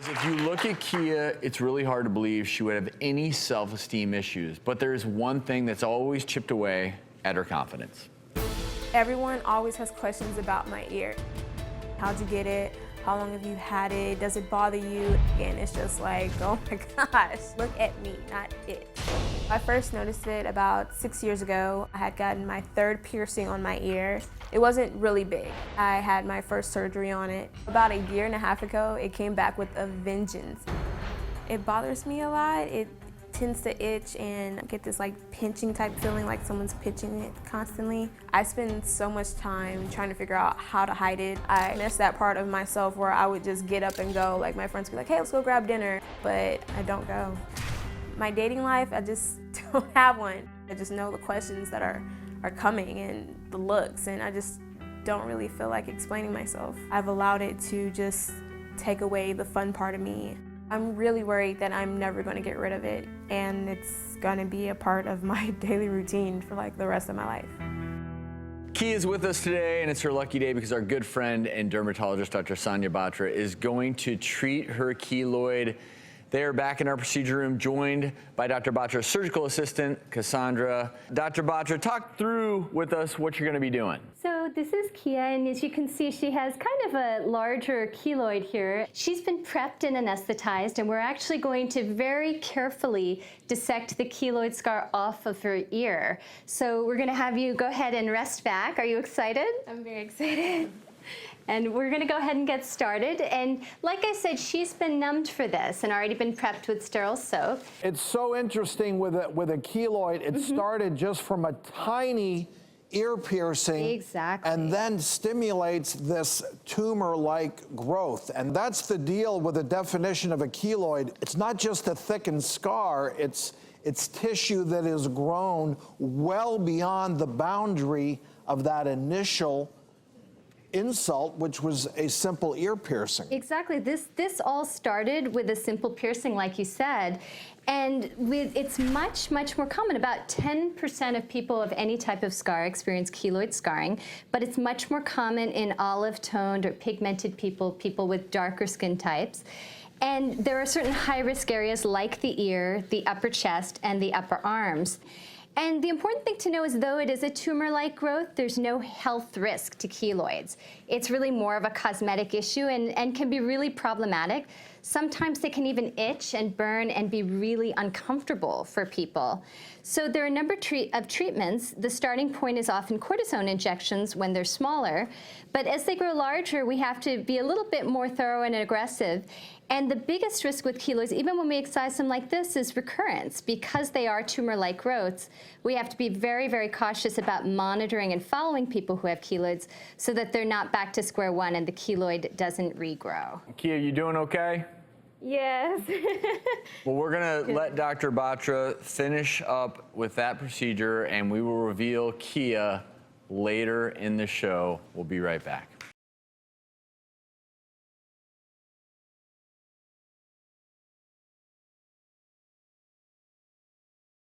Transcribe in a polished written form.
If you look at Kia, it's really hard to believe she would have any self-esteem issues, but there's one thing that's always chipped away at her confidence. Everyone always has questions about my ear. How'd you get it? How long have you had it? Does it bother you? And it's just like, oh my gosh, look at me, not it. I first noticed it about 6 years ago. I had gotten my third piercing on my ear. It wasn't really big. I had my first surgery on it. About a year and a half ago, it came back with a vengeance. It bothers me a lot. It tends to itch and get this like pinching type feeling, like someone's pinching it constantly. I spend so much time trying to figure out how to hide it. I miss that part of myself where I would just get up and go. Like my friends would be like, hey, let's go grab dinner, but I don't go. My dating life, I just don't have one. I just know the questions that are coming and the looks, and I just don't really feel like explaining myself. I've allowed it to just take away the fun part of me. I'm really worried that I'm never going to get rid of it, and it's going to be a part of my daily routine for like the rest of my life. Kia is with us today, and it's her lucky day because our good friend and dermatologist, Dr. Sonia Batra, is going to treat her keloid. They are back in our procedure room, joined by Dr. Batra's surgical assistant, Cassandra. Dr. Batra, talk through with us what you're going to be doing. So this is Kia, and as you can see, she has kind of a larger keloid here. She's been prepped and anesthetized, and we're actually going to very carefully dissect the keloid scar off of her ear. So we're going to have you go ahead and rest back. Are you excited? I'm very excited. And we're going to go ahead and get started. And like I said, she's been numbed for this and already been prepped with sterile soap. It's so interesting with a keloid. It started just from a tiny ear piercing. Exactly. And then stimulates this tumor-like growth. And that's the deal with the definition of a keloid. It's not just a thickened scar. It's tissue that is grown well beyond the boundary of that initial insult, which was a simple ear piercing. Exactly. This all started with a simple piercing, like you said, and it's much more common. About 10% of people of any type of scar experience keloid scarring, but it's much more common in olive-toned or pigmented people with darker skin types. And there are certain high-risk areas like the ear, the upper chest, and the upper arms. And the important thing to know is, though it is a tumor-like growth, there's no health risk to keloids. It's really more of a cosmetic issue and can be really problematic. Sometimes they can even itch and burn and be really uncomfortable for people. So there are a number of treatments. The starting point is often cortisone injections when they're smaller, but as they grow larger, we have to be a little bit more thorough and aggressive. And the biggest risk with keloids, even when we excise them like this, is recurrence. Because they are tumor-like growths, we have to be very cautious about monitoring and following people who have keloids so that they're not back to square one and the keloid doesn't regrow. Kia, you doing okay? Yes. Well, we're going to let Dr. Batra finish up with that procedure, and we will reveal Kia later in the show. We'll be right back.